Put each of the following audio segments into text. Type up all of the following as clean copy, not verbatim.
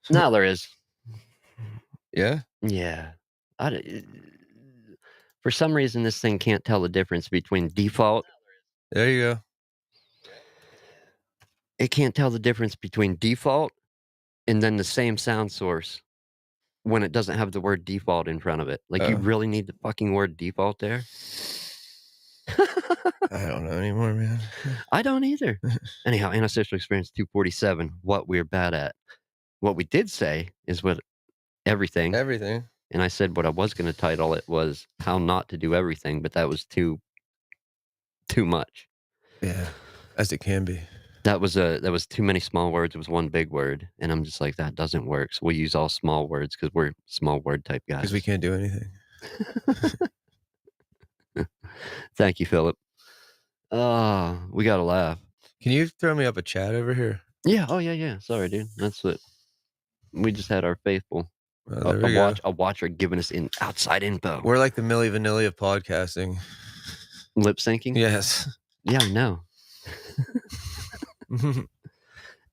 No, there is. Yeah? Yeah. For some reason, this thing can't tell the difference between default. There you go. It can't tell the difference between default and then the same sound source when it doesn't have the word default in front of it. Like, you really need the fucking word default there? I don't know anymore, man. I don't either. Anyhow, antisocial experience 247, what we're bad at. What we did say is what everything. Everything. And I said what I was gonna title it was how not to do everything, but that was too much. Yeah, as it can be. That was too many small words, it was one big word, and I'm just like, "That doesn't work," so we'll use all small words because 'cause we're small word type guys. Because we can't do anything. Thank you, Philip. We gotta laugh. Can you throw me up a chat over here? Yeah, oh, yeah, sorry, dude, that's what we just had our faithful There we go. a watcher giving us outside info. We're like the Milli Vanilli of podcasting. Lip syncing? Yes. Yeah, I know.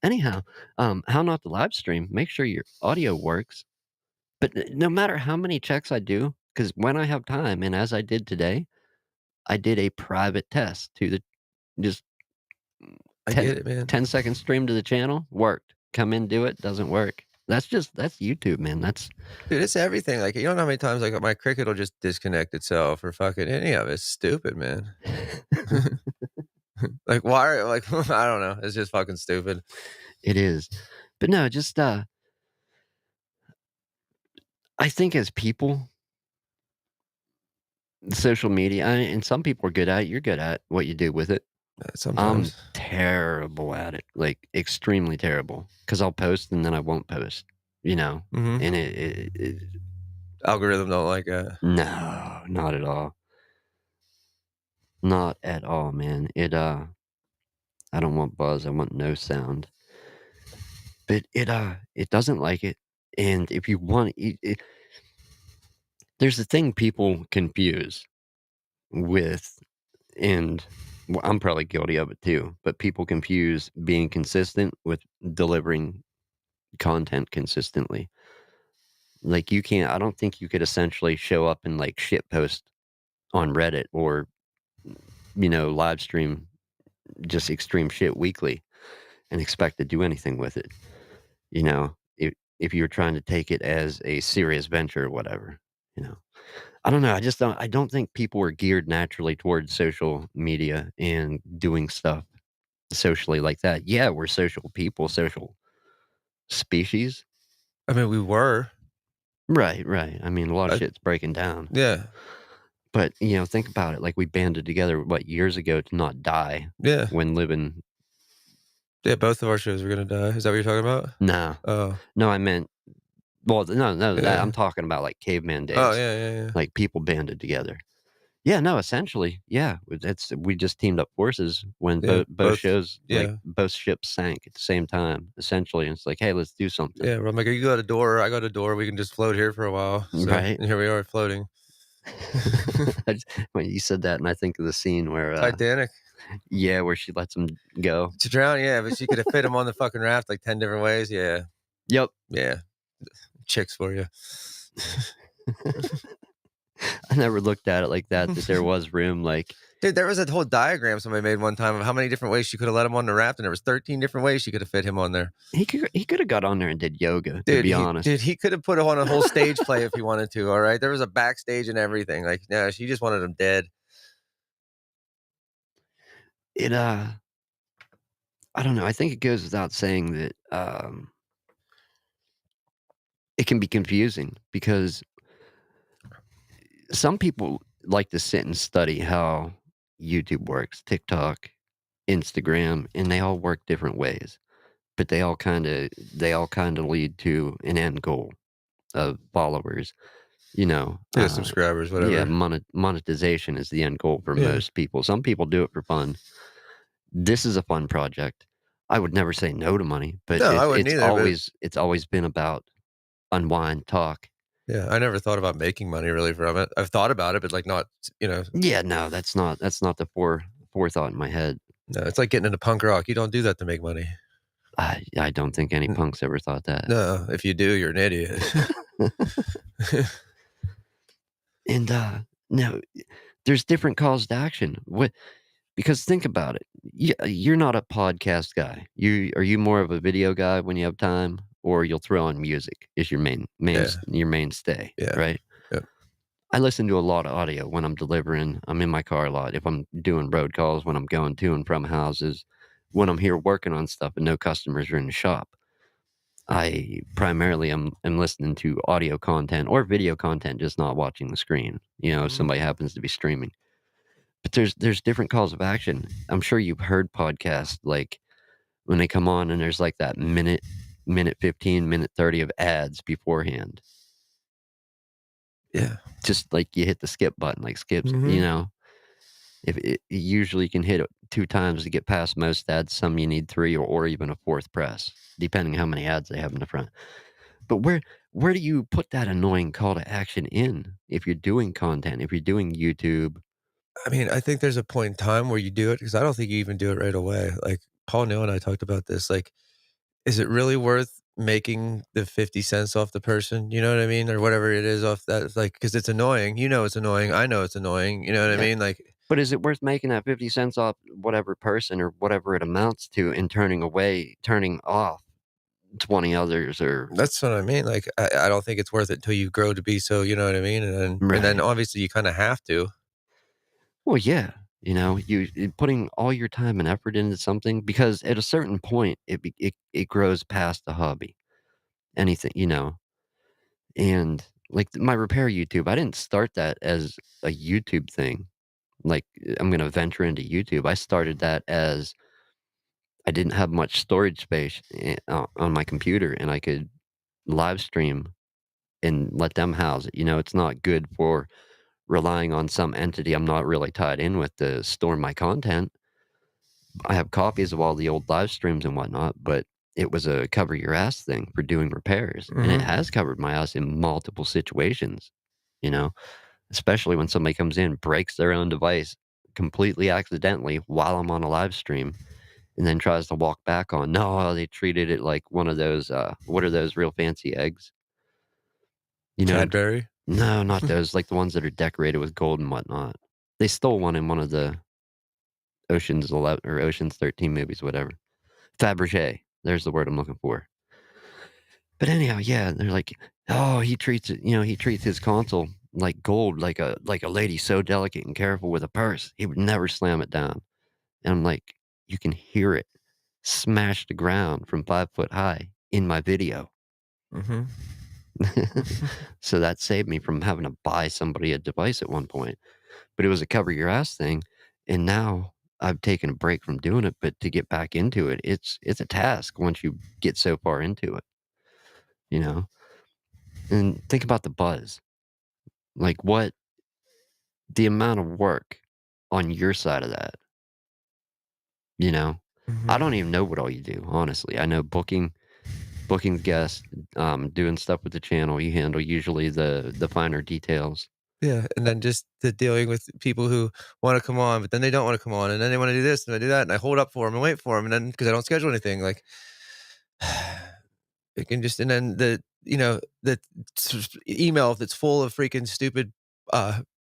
Anyhow, how not to live stream, make sure your audio works. But no matter how many checks I do, because when I have time, and as I did today, I did a private test to the just I get it, man. 10-second stream to the channel, worked. Come in, do it, doesn't work. That's YouTube, man. Dude, it's everything. Like, you don't know how many times like my Cricut will just disconnect itself or fucking any of it. It's stupid, man. Like, why? Like, I don't know. It's just fucking stupid. It is. But no, just I think as people, social media, and some people are good at it. You're good at what you do with it. Sometimes. I'm terrible at it, like extremely terrible. Because I'll post and then I won't post, and it algorithm don't like that. No, not at all. Not at all, man. I don't want buzz. I want no sound. But it doesn't like it. And if you want, there's a thing people confuse with, and I'm probably guilty of it too, but people confuse being consistent with delivering content consistently. Like, I don't think you could essentially show up and like shit post on Reddit or, live stream just extreme shit weekly and expect to do anything with it. If you're trying to take it as a serious venture or whatever, I don't know. I don't think people are geared naturally towards social media and doing stuff socially like that. Yeah, we're social people, social species. I mean, we were. Right. I mean, a lot of shit's breaking down. Yeah. But, think about it. Like, we banded together, years ago to not die. Yeah. When living. Yeah, both of our shows were gonna die. Is that what you're talking about? No. Oh. No, I meant, well, no, Yeah. I'm talking about, like, caveman days. Oh, yeah. Like, people banded together. Yeah, no, essentially, yeah. We just teamed up forces when both shows, like, both ships sank at the same time, essentially, and it's like, "Hey, let's do something." Yeah, I'm like, "You got a door, I got a door, we can just float here for a while." So, right. And here we are floating. When you said that, and I think of the scene where Titanic. Yeah, where she lets him go to drown. Yeah, but she could have fit him on the fucking raft like 10 different ways. Yeah. Yep. Yeah. Chicks for you. I never looked at it like that there was room, like. Dude, there was a whole diagram somebody made one time of how many different ways she could have let him on the raft, and there was 13 different ways she could have fit him on there. He could have got on there and did yoga, to be honest. Dude, he could have put on a whole stage play if he wanted to, all right? There was a backstage and everything. Like, no, she just wanted him dead. I don't know. I think it goes without saying that it can be confusing because some people like to sit and study how YouTube works, TikTok, Instagram, and they all work different ways. But they all kind of lead to an end goal of followers, subscribers, whatever. Yeah, monetization is the end goal for most people. Some people do it for fun. This is a fun project. I would never say no to money, but it's always been about unwind, talk. Yeah, I never thought about making money really from it. I've thought about it, but like not, Yeah, no, that's not the forethought in my head. No, it's like getting into punk rock. You don't do that to make money. I don't think any N punks ever thought that. no, if you do, you're an idiot. And, no, there's different calls to action. What because think about it. You're not a podcast guy. Are you more of a video guy when you have time, or you'll throw on music is your Yeah, your mainstay, yeah. right? Yep. I listen to a lot of audio when I'm delivering. I'm in my car a lot. If I'm doing road calls, when I'm going to and from houses, when I'm here working on stuff and no customers are in the shop, I primarily am listening to audio content or video content, just not watching the screen. If Mhm. somebody happens to be streaming. But there's different calls of action. I'm sure you've heard podcasts like when they come on and there's like that minute 15, minute 30 of ads beforehand. Yeah. Just like you hit the skip button, like skips, Mhm. if it you usually can hit it 2 times to get past most ads, some you need 3 or even a 4th press, depending how many ads they have in the front. But where do you put that annoying call to action in if you're doing content, if you're doing YouTube? I mean, I think there's a point in time where you do it because I don't think you even do it right away. Like, Paul Neal and I talked about this, like, is it really worth making the 50 cents off the person? You know what I mean? Or whatever it is off that, like, because it's annoying. You know it's annoying. I know it's annoying. You know what I Yeah, mean? Like, but is it worth making that 50 cents off whatever person or whatever it amounts to and turning off 20 others or that's what I mean. Like, I don't think it's worth it until you grow to be so, you know what I mean? And then Right. obviously you kinda have to. Well, yeah, putting all your time and effort into something because at a certain point, it grows past a hobby, anything, and, like, my repair YouTube, I didn't start that as a YouTube thing, like, I'm gonna venture into YouTube. I started that as I didn't have much storage space, on my computer, and I could live stream and let them house it. It's not good for relying on some entity I'm not really tied in with to store my content. I have copies of all the old live streams and whatnot, but it was a cover your ass thing for doing repairs, and it Mhm. has covered my ass in multiple situations, you know, especially when somebody comes in, breaks their own device completely accidentally while I'm on a live stream, and then tries to walk back on, "No, they treated it like one of those, what are those real fancy eggs?" You know what I'm Cadbury? No, not those, like the ones that are decorated with gold and whatnot. They stole one in one of the Ocean's 11 or Ocean's 13 movies, whatever. Fabergé, there's the word I'm looking for. But anyhow, yeah, they're like, "Oh, he treats his console like gold, like a lady so delicate and careful with a purse. He would never slam it down." And I'm like, "You can hear it smash the ground from 5 foot high in my video." Mhm. So that saved me from having to buy somebody a device at one point. But it was a cover your ass thing, and now I've taken a break from doing it, but to get back into it, it's a task once you get so far into it, you know? And think about the buzz. Like, what the amount of work on your side of that, you know? I Mhm. don't even know what all you do, honestly. I know booking guests, doing stuff with the channel, you handle usually the finer details. Yeah, and then just the dealing with people who wanna come on, but then they don't wanna come on, and then they wanna do this, and I do that, and I hold up for them and wait for them, and then because I don't schedule anything, like, it can just and then the email that's full of freaking stupid,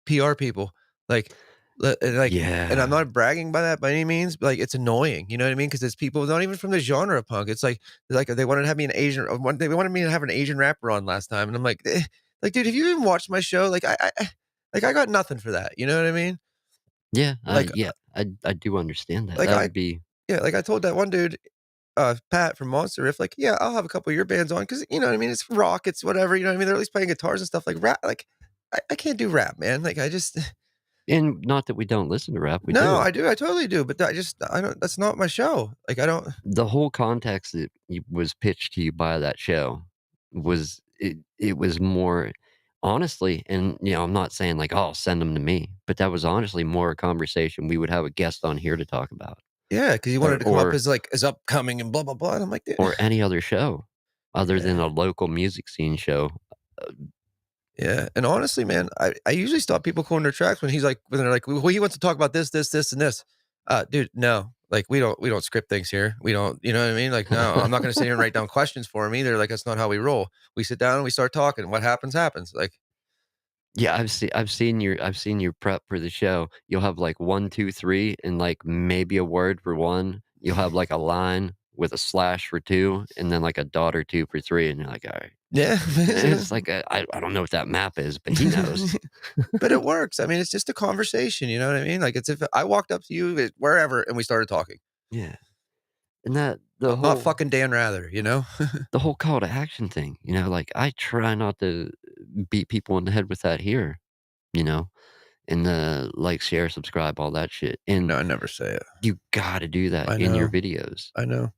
PR people, like, and I'm Yeah. not bragging by that by any means, but, like, it's annoying, you know what I mean? Because it's people not even from the genre of punk, it's like, they wanted to have me an Asian they wanted me to have an Asian rapper on last time, and I'm like, like, "Dude, have you even watched my show?" Like, like, I got nothing for that, you know what I mean? Like Yeah, I do understand that. like, That I would be yeah, like, I told that one dude, Pat from Monster Riff, like, "Yeah, I'll have a couple of your bands on because you know what I mean? It's rock, it's whatever, you know what I mean? They're at least playing guitars and stuff like rap, like, I can't do rap, man, like, I just and not that we don't listen to rap, we no, do. I do, I totally do, but I don't that's not my show, like, I don't The whole context that was pitched to you by that show it was more honestly, and, I'm not saying like, "Oh, send them to me," but that was honestly more a conversation we would have a guest on here to talk about, yeah, because he or wanted to come up or as, like, as upcoming and blah, blah, blah, and I'm like, "Dude" or any other show other than yeah, a local music scene show. yeah, and honestly, man, I usually stop people calling their tracks when he's like when they're like, "Well, he wants to talk about this, this, this, and this." Dude, no. Like, we don't script things here. We don't, you know what I mean? Like, no, I'm not gonna sit here and write down questions for him either. Like, that's not how we roll. We sit down and we start talking. What happens, happens. Like, Yeah, I've seen your prep for the show. You'll have, like, 1, 2, 3, and, like, maybe a word for 1. You'll have, like, a line with a slash for 2, and then, like, a dot or 2 for 3, and you're like, "Alright." yeah. It's like, I don't know what that map is, but he knows. But it works. I mean, it's just a conversation, you know what I mean? Like, it's if I walked up to you wherever and we started talking. Yeah, and that I'm not fucking Dan Rather, you know? the whole call to action thing, like, I try not to beat people in the head with that here, you know, and the like, share, subscribe, all that shit, and No, I never say it. you gotta do that I in your know. videos, I know.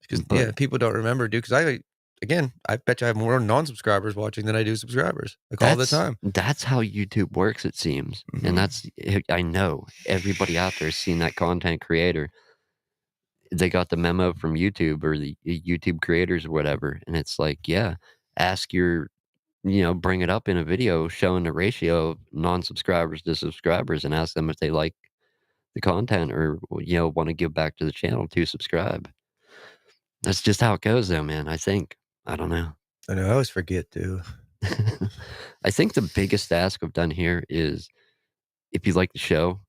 Because but yeah, people don't remember, dude. Because again, I bet you I have more non-subscribers watching than I do subscribers, like, all the time. that's how YouTube works, it seems, and Mhm. I know everybody out there has seen that content creator. They got the memo from YouTube or the YouTube creators or whatever, and it's like, yeah, ask your bring it up in a video showing the ratio of non-subscribers to subscribers and ask them if they like the content or, wanna give back to the channel to subscribe. That's just how it goes though, man, I think. I don't know. I know, I always forget too. I think the biggest ask I've done here is if you like the show,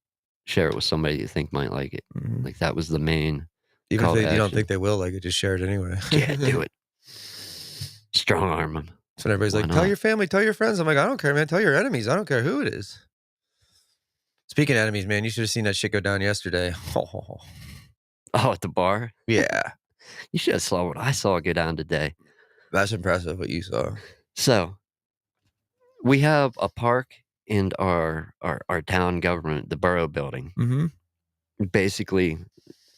share it with somebody you think might like it. Mhm. Like, that was the main Even if call to you don't think action. they will like it, just share it anyway. Yeah, do it. Strong arm 'em. So everybody's Why like, "Tell not? your family, tell your friends." I'm like, "I don't care, man. Tell your enemies. I don't care who it is." Speaking of enemies, man, you should have seen that shit go down yesterday. Oh, at the bar? Yeah, You should have saw what I saw go down today. that's impressive what you saw. So, we have a park in our town government, the borough building. Mhm. Basically,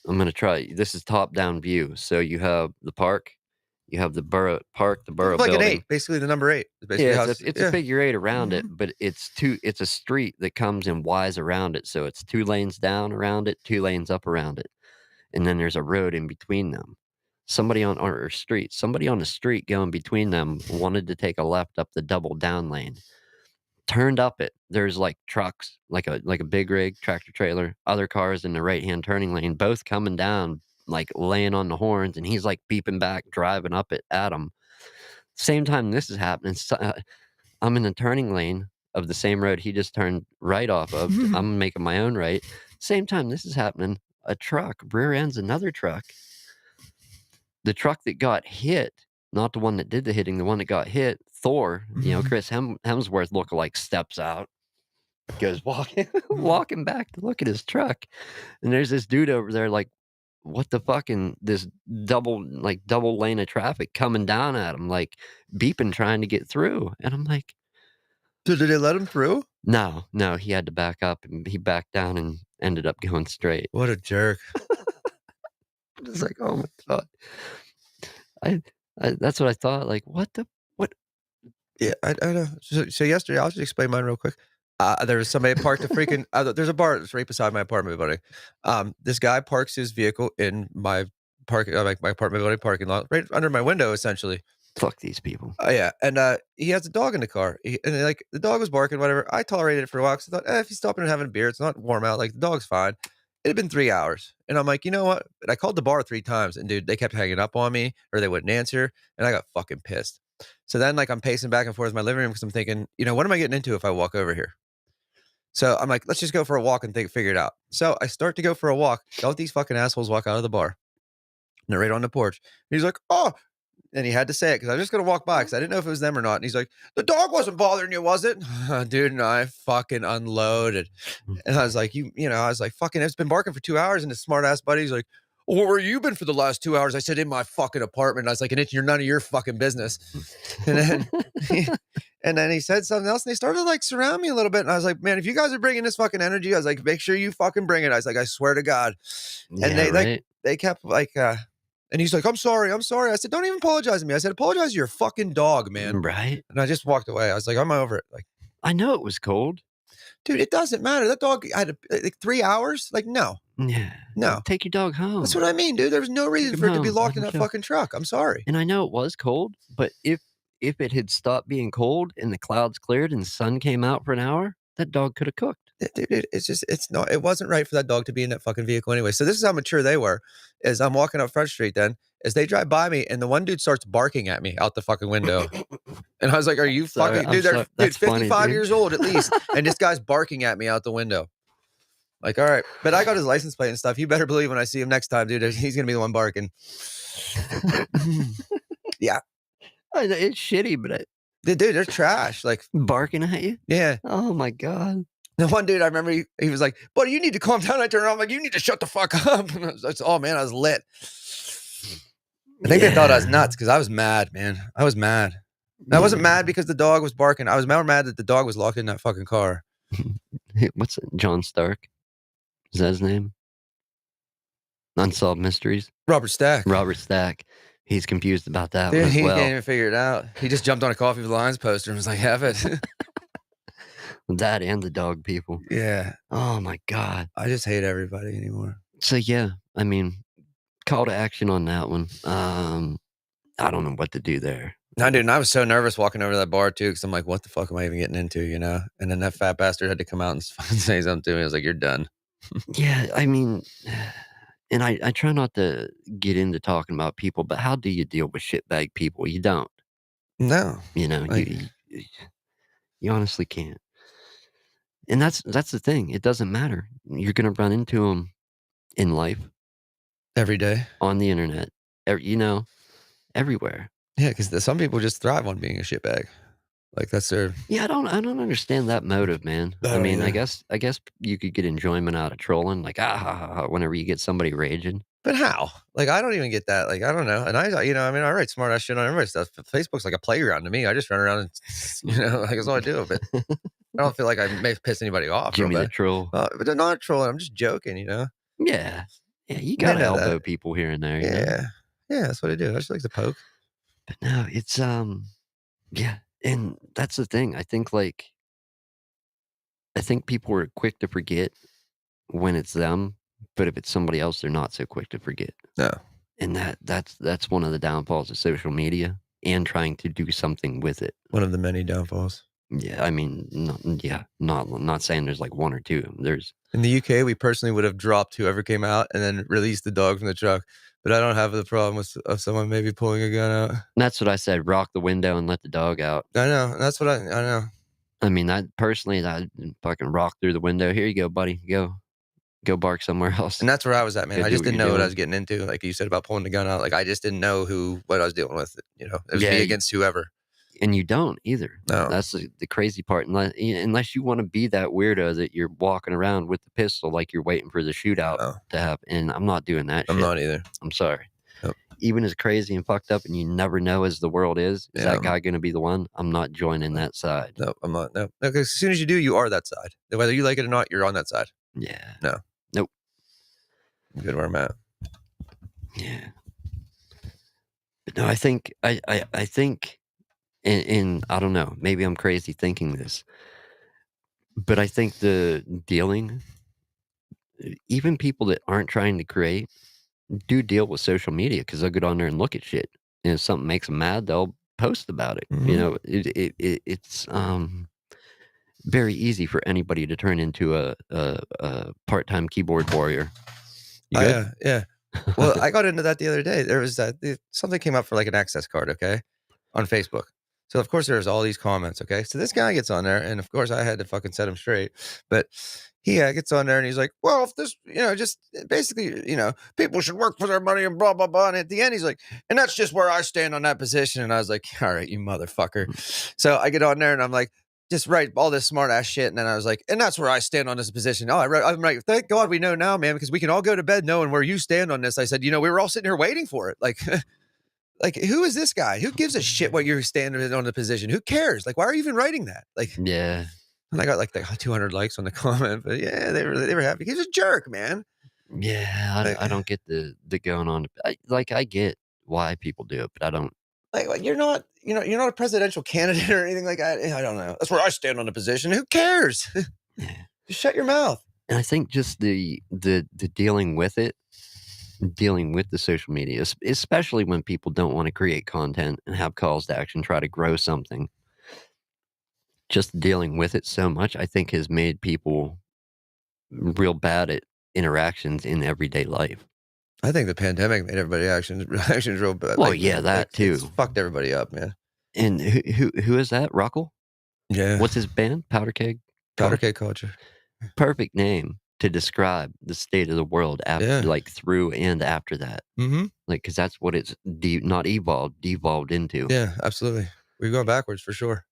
I'm gonna try this is top-down view. So you have the park, you have the borough park, the borough It's like an building. 8, basically the number 8 is basically Yeah, how it's a yeah. figure 8 around it, Mhm. but it's a street that comes in Ys around it, so it's 2 lanes down around it, 2 lanes up around it, and then there's a road in between them. Somebody on the street going between them wanted to take a left up the double down lane. Turned up it. There's, like, trucks, like a big rig, tractor trailer, other cars in the right-hand turning lane, both coming down, like, laying on the horns, and he's, like, beeping back, driving up it at 'em. Same time this is happening, I'm in the turning lane of the same road he just turned right off of. I'm making my own right. Same time this is happening, a truck rear ends another truck. The truck that got hit, not the one that did the hitting, the one that got hit, Thor, Mhm. Chris Hemsworth lookalike steps out, goes walking walking back to look at his truck, and there's this dude over there like, "What the fuck?" And this double lane of traffic coming down at him, like, beeping, trying to get through, and I'm like, So did they let him through? "No, no," he had to back up, and he backed down and ended up going straight. What a jerk. It's like, "Oh my god." I that's what I thought, like, "What the what?" Yeah, I know. So yesterday, I'll just explain mine real quick. There was somebody parked a freaking there's a bar that's right beside my apartment building. This guy parks his vehicle in my my apartment building parking lot, right under my window, essentially. Fuck these people. Oh, yeah, and, he has a dog in the car, like, the dog was barking, whatever, I tolerated it for a while 'cause I thought, if he's stopping and having a beer, it's not warm out, like, the dog's fine. It had been 3 hours, and I'm like, "You know what?" And I called the bar 3 times, and dude, they kept hanging up on me, or they wouldn't answer, and I got fucking pissed. So then, like, I'm pacing back and forth in my living room because 'cause I'm thinking, "What am I getting into if I walk over here?" So I'm like, "Let's just go for a walk and figure it out." So I start to go for a walk, both these fucking assholes walk out of the bar, and they're right on the porch. He's like, "Oh, and he had to say it because I was just gonna walk by because I didn't know if it was them or not. And he's like, "The dog wasn't bothering you, was it?" Dude, and I fucking unloaded. And I was like, I was like, "Fucking, it's been barking for 2 hours." And his smart ass buddy's like, "Well, where you been for the last 2 hours?" I said, "In my fucking apartment." I was like, "And it's you're none of your fucking business." And then, and then he said something else, and they started to like surround me a little bit. And I was like, "Man, if you guys are bringing this fucking energy," I was like, "make sure you fucking bring it." I was like, "I swear to God." And Yeah, right? they kept like, and he's like, I'm sorry." I said, "Don't even apologize to me." I said, "Apologize to your fucking dog, man." Right? And I just walked away. I was like, "I'm over it." Like, I know it was cold. dude, it doesn't matter. That dog had like 3 hours. Like, no, Yeah. no. Take your dog That's home. what I mean, dude. There's no Take reason him for it to be home. Let locked in him that chill. fucking truck. I'm sorry. And I know it was cold, but if it had stopped being cold and the clouds cleared and the sun came out for an hour, that dog coulda cooked. Dude, it's just it's not it wasn't right for that dog to be in that fucking vehicle anyway. So this is how mature they were. Is I'm walking up Front Street then, as they drive by me, and the one dude starts barking at me out the fucking window. And I was like, "Are you Sorry, fucking dude? They're that's funny, 55 dude. years old at least, and this guy's barking at me out the window." Like, all right, but I got his license plate and stuff. You better believe when I see him next time, dude, he's gonna be the one barking. Yeah, It's shitty, but dude, they're trash. Like, barking at you? yeah. Oh my god. The one dude I remember, he was like, "Buddy, you need to calm down." I turned around, I'm like, "You need to shut the fuck up." And oh man, I was lit. I think they thought I was nuts because I was mad, man. I was mad. I wasn't mad because the dog was barking. I was more mad that the dog was locked in that fucking car. What's it? John Stark? Is that his name? Unsolved Mysteries? Robert Stack. Robert Stack. He's confused about that Dude, one as he well. can't even figure it out. He just jumped on a Coffee with Lions poster and was like, "Have it." That and the dog people. Yeah. Oh my god. I just hate everybody anymore. So yeah, I mean, call to action on that one. I don't know what to do there. No, dude, and I was so nervous walking over to that bar too, because I'm like, "What the fuck am I even getting into?" You know? And then that fat bastard had to come out and say something to me. I was like, "You're done." Yeah, I mean, and I try not to get into talking about people, but how do you deal with shitbag people? You don't. No. You know, Like, you honestly can't. And that's the thing. It doesn't matter. You're gonna run into them in life, every day. on the internet, you know, everywhere. Yeah, because some people just thrive on being a shitbag. Like, that's their Yeah, I don't understand that motive, man. I I don't mean, either. I guess you could get enjoyment out of trolling, like ah ha, ha, ha, whenever you get somebody raging. But how? Like, I don't even get that. Like, I don't know. And I mean, I write smart ass shit on everybody's stuff. But Facebook's like a playground to me. I just run around and, like, that's all I do. But I don't feel like I may piss anybody off real Jimmy the bad. troll. But they're not trolling. I'm just joking, Yeah, yeah, you They gotta know that. elbow people here and there, you know. Yeah. Yeah, that's what I do. I just like to poke. But no, it's yeah, and that's the thing. I think people are quick to forget when it's them, but if it's somebody else, they're not so quick to forget. No. And that's one of the downfalls of social media and trying to do something with it. One of the many downfalls. Yeah, I mean, not saying there's like one or two. There's In the UK, we personally would have dropped whoever came out and then released the dog from the truck. But I don't have the problem of someone maybe pulling a gun out. that's what I said. Rock the window and let the dog out. I know. That's what I know. I mean, I personally, I fucking rock through the window. Here you go, buddy. Go bark somewhere else. And that's where I was at, man. Go I do just what didn't you're know what I doing. was getting into. Like you said about pulling the gun out. Like I just didn't know what I was dealing with. It was Yeah, me against whoever. and you don't either. No. That's the crazy part. Unless you want to be that weirdo that you're walking around with the pistol like you're waiting for the shootout No. to happen. And I'm not doing that I'm shit. not either. I'm sorry. Nope. Even as crazy and fucked up, and you never know as the world is Yeah, that guy going to be the one? I'm not joining that side. No, I'm not. No. Because as soon as you do, you are that side. Whether you like it or not, you're on that side. Yeah. No. Nope. I'm good where I'm at. Yeah. But no, I think and I don't know, maybe I'm crazy thinking this, but I think the dealing, even people that aren't trying to create, do deal with social media because they'll get on there and look at shit. And if something makes them mad, they'll post about it. Mhm. You know, it's very easy for anybody to turn into a part-time keyboard warrior. You good? Yeah. Well, I got into that the other day. There was something came up for like an access card, okay, on Facebook. So of course there's all these comments, okay. So this guy gets on there, and of course I had to fucking set him straight. But he gets on there and he's like, "Well, if this, just basically, people should work for their money and blah blah blah." And at the end, he's like, "And that's just where I stand on that position." And I was like, "All right, you motherfucker." So I get on there and I'm like, just write all this smart ass shit. And then I was like, and that's where I stand on this position. Oh, I'm like, thank God we know now, man, because we can all go to bed knowing where you stand on this. I said, we were all sitting here waiting for it. Like, like who is this guy? Who gives a shit what you're standing on the position? Who cares? Like, why are you even writing that? Like, Yeah. and I got like 200 likes on the comment, but yeah, they were happy. He's a jerk, man. Yeah, I don't get the going on. I get why people do it, but I don't. Like you're not a presidential candidate or anything like that. I don't know. That's where I stand on the position. Who cares? Yeah. Just shut your mouth. And I think just the dealing with it, dealing with the social media, especially when people don't want to create content and have calls to action, try to grow something. Just dealing with it so much, I think, has made people real bad at interactions in everyday life. I think the pandemic made everybody actions actions real bad, Well, like, yeah, that it's too. fucked everybody up, man. And who is that? Ruckle? Yeah. What's his band? Powder Keg Powder Culture? cake culture. Perfect name to describe the state of the world after, Yeah. like, through and after that. Mhm. Like, because that's what it's not evolved, devolved into. Yeah, absolutely. We've gone backwards for sure.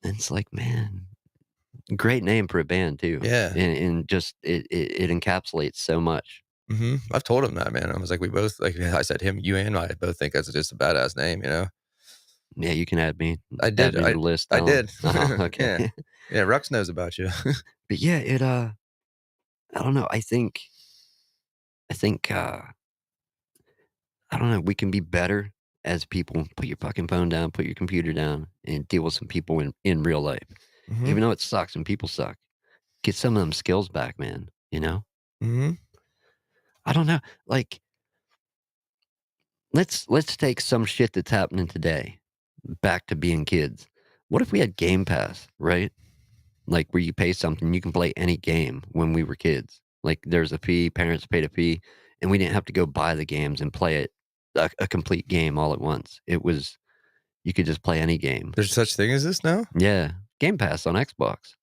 And it's like, man, great name for a band too, Yeah. and just it encapsulates so much. Mhm. I've told him that, man. I was like, we both like I said, him, you and I both think that's just a badass name, you know? Yeah, you can I did. add me to the list, I tell 'em. did. Uh-huh, okay. Yeah. Yeah, Rux knows about you. But yeah, I don't know, I think, I don't know, we can be better as people. Put your fucking phone down, put your computer down, and deal with some people in real life. Mhm. Even though it sucks and people suck, get some of them skills back, man, you know? Mhm. I don't know, like, let's take some shit that's happening today back to being kids. What if we had Game Pass, right? Like, where you pay something, you can play any game when we were kids. Like, there's a fee, parents paid a fee, and we didn't have to go buy the games and play it a complete game all at once. It was you could just play any game. There's such thing as this now? Yeah, Game Pass on Xbox.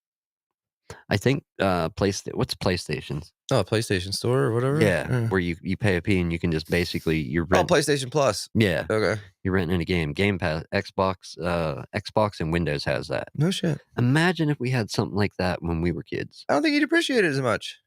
I think, what's PlayStation's? Oh, PlayStation Store or whatever? Yeah, Yeah. where you pay a fee and you can just basically Oh, PlayStation Plus. yeah, Okay. you're renting a game. Game Pass, Xbox and Windows has that. No shit. Imagine if we had something like that when we were kids. I don't think you'd appreciate it as much.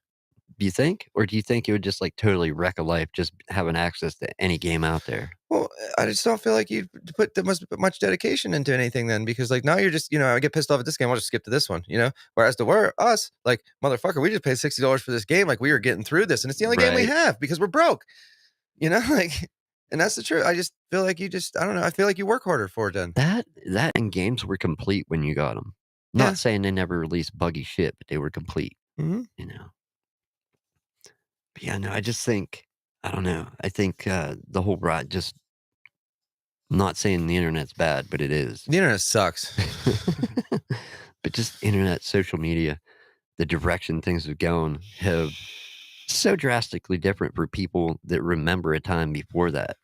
Do you think? Or do you think it would just, like, totally wreck a life just having access to any game out there? Well, I just don't feel like you put that much dedication into anything then because, like, now you're just, I get pissed off at this game, I'll just skip to this one, you know? Whereas to where us, like, motherfucker, we just paid $60 for this game, like, we were getting through this, and it's the only game we Right. have because we're broke, you know? Like, and that's the truth. I just feel like I don't know, I feel like you work harder for it then. That and games were complete when you got them. Not Yeah. saying they never released buggy shit, but they were complete, Mhm. you know? But yeah, no, I just think I don't know. I think, the whole ride just not saying the internet's bad, but it is. The internet sucks. But just internet, social media, the direction things have gone have so drastically different for people that remember a time before that,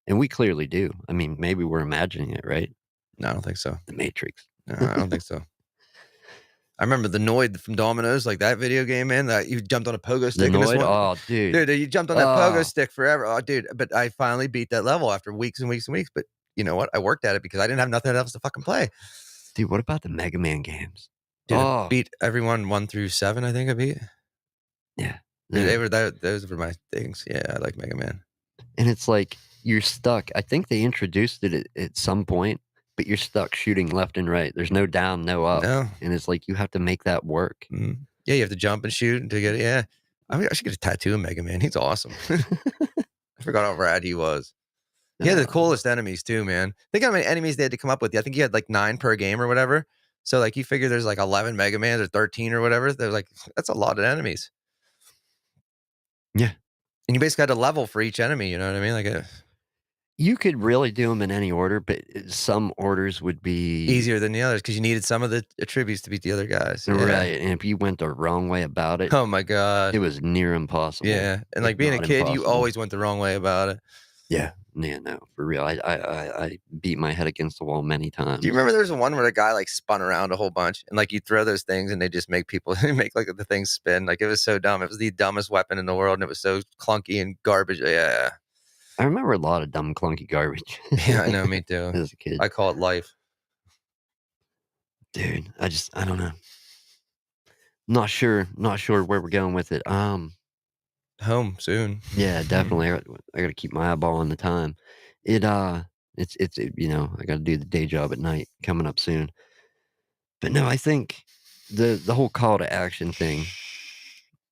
and we clearly do. I mean, maybe we're imagining it, right? No, I don't think so. The Matrix. No, I don't think so. I remember the Noid from Domino's, like that video game, man, that you jumped on a pogo The stick in this Noid? one. Oh, dude. Dude, you jumped on that pogo Oh, stick forever. Oh, dude, but I finally beat that level after weeks and weeks and weeks, but you know what? I worked at it because I didn't have nothing else to fucking play. dude, what about the Mega Man games? Dude, I Oh, beat everyone 1 through 7, I think I beat. yeah. Dude, No. those were my things. Yeah, I like Mega Man. And it's like you're stuck. I think they introduced it at some point, but you're stuck shooting left and right. There's no down, no up. No. And it's like you have to make that work. Mhm. Yeah, you have to jump and shoot to get it. Yeah. I mean, I should get a tattoo of Mega Man. He's awesome. I forgot how rad he was. He had the Uh, coolest enemies too, man. Think how many enemies they had to come up with. I think he had like 9 per game or whatever. So like you figure there's like 11 Mega Mans or 13 or whatever. There's like that's a lot of enemies. yeah. And you basically had a level for each enemy, you know what I mean? Like You could really do them in any order, but some orders would be easier than the others because you needed some of the attributes to beat the other guys. Yeah. right. And if you went the wrong way about it, Oh my it god. was near impossible, Yeah. And if like being a not kid, you impossible. always went the wrong way about it. Yeah. Yeah, no, for real. I beat my head against the wall many Do you times. remember there was one where the guy like spun around a whole bunch and like you throw those things and they just make people make like the things spin? Like it was so dumb. It was the dumbest weapon in the world and it was so clunky and garbage. Yeah. I remember a lot of dumb, clunky garbage Yeah, I know, me too. as a kid. I call it life. Dude, I don't know. Not sure where we're going with it. Home soon. Yeah, definitely. I gotta keep my eyeball on the time. It, I gotta do the day job at night coming up soon. But no, I think the whole call to action thing,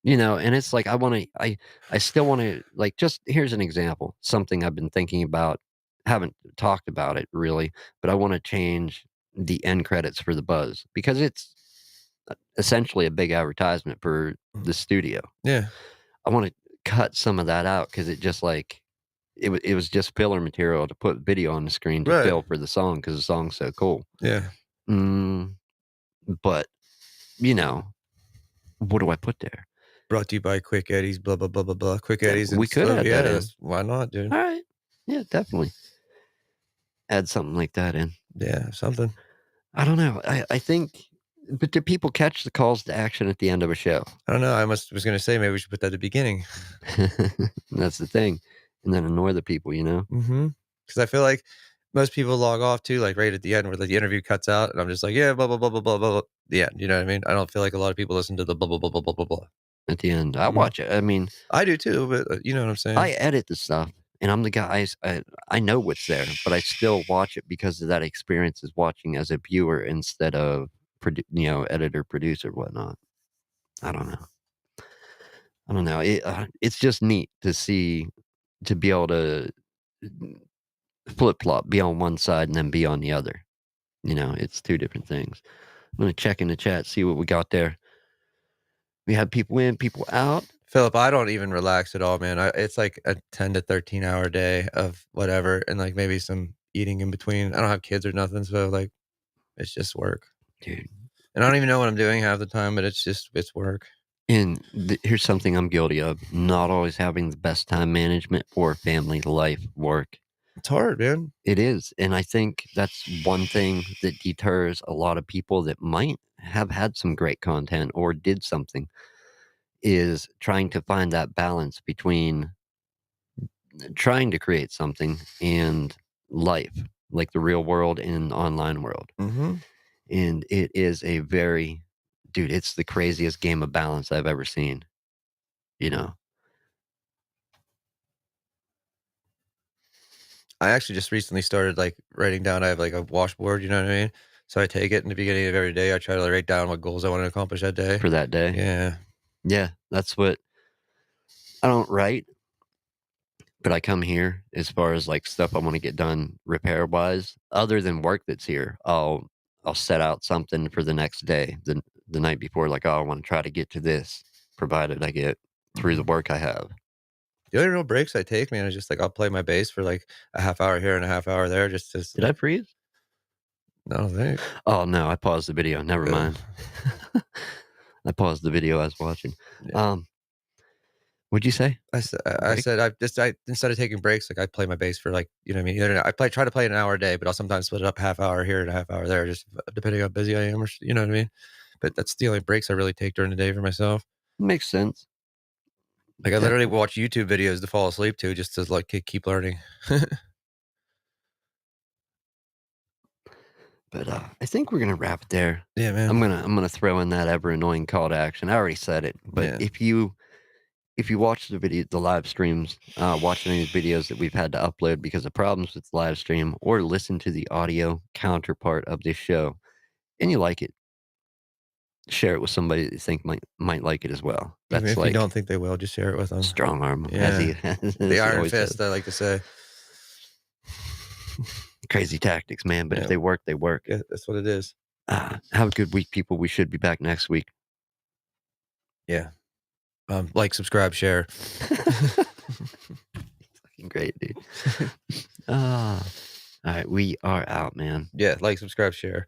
and it's like I still wanna like, just here's an example, something I've been thinking about, haven't talked about it really, but I wanna change the end credits for the buzz because it's essentially a big advertisement for the studio. Yeah. I wanna cut some of that out because it just, like it was just filler material to put video on the screen to Right. fill for the song because the song's so cool. Yeah. Mm, but, you know, what do I put there? Brought to you by Quick Eddie's, blah, blah, blah, blah, blah. Quick Yeah, Eddie's and we could slow add yeah, that in. that's why not, dude? Alright. Yeah, definitely. Add something like that in. Yeah, something. I don't know. I think but do people catch the calls to action at the end of a show? I don't know, I was gonna say maybe we should put that at the beginning. That's the thing. And then annoy the people, you know? Because I feel like most people log off too, like, right at the end where, like, the interview cuts out, and I'm just like, "Yeah, blah, blah, blah, blah, blah, blah, blah." The end, you know what I mean? I don't feel like a lot of people listen to the blah, blah, blah, blah, blah, blah, blah. At the end. I Mhm. watch it. I mean, I do too, but, you know what I'm saying? I edit the stuff, and I'm the guy I know what's there, but I still watch it because of that experience as watching as a viewer instead of editor, producer, whatnot. I don't know. I don't know. It's just neat to see to be able to flip flop, be on one side and then be on the other. It's two different things. I'm gonna check in the chat, see what we got there. We have people in, people out. Philip, I don't even relax at all, man. It's like a 10 to 13-hour day of whatever, and, like, maybe some eating in between. I don't have kids or nothing, so, like, it's just work. Dude. And I don't even know what I'm doing half the time, but it's work. And here's something I'm guilty of: not always having the best time management for family, life, work. It's hard, man. It is, and I think that's one thing that deters a lot of people that might have had some great content or did something, is trying to find that balance between trying to create something and life, like the real world and online world. Mhm. And it is a very dude, it's the craziest game of balance I've ever seen, you know? I actually just recently started, like, writing down I have, like, a washboard, you know what I mean? So I take it in the beginning of every day, I try to, like, write down what goals I wanna accomplish that day. For that day. Yeah. Yeah, that's what I don't write, but I come here as far as, like, stuff I wanna get done repair-wise. Other than work that's here, I'll set out something for the next day, the night before, like, "Oh, I wanna try to get to this," provided I get through the Mhm. work I have. The only real breaks I take, man, is just, like, I'll play my bass for, like, a half hour here and a half hour there just to Did I freeze? I don't think. Oh, no, I paused the video, never Uh, mind. I paused the video I was watching. yeah. Um, what'd you say? I Break? said I instead of taking breaks, like, I play my bass for, like, you know what I mean? Either I try to play an hour a day, but I'll sometimes split it up half hour here and a half hour there, just depending how busy I am or you know what I mean? But that's the only breaks I really take during the day for myself. Makes sense. Like, I literally Definitely. watch YouTube videos to fall asleep to just to, like, keep learning. But, I think we're gonna wrap it there. Yeah, man. I'm gonna throw in that ever annoying call to action. I already said it, but Yeah. if you watch the live streams, watch any of the videos that we've had to upload because of problems with the live stream, or listen to the audio counterpart of this show, and you like it, share it with somebody that you think might like it as well. Even That's if you don't like think they will, just share it with them. strong arm 'em, as Yeah. he The as he iron always says. fist, I like to say. Crazy tactics, man, but if Yeah. they work, they work. Yeah, that's what it is. Have a good week, people. We should be back next week. Yeah. Like, subscribe, share. Fucking great, dude. Ah, alright, we are out, man. Yeah, like, subscribe, share.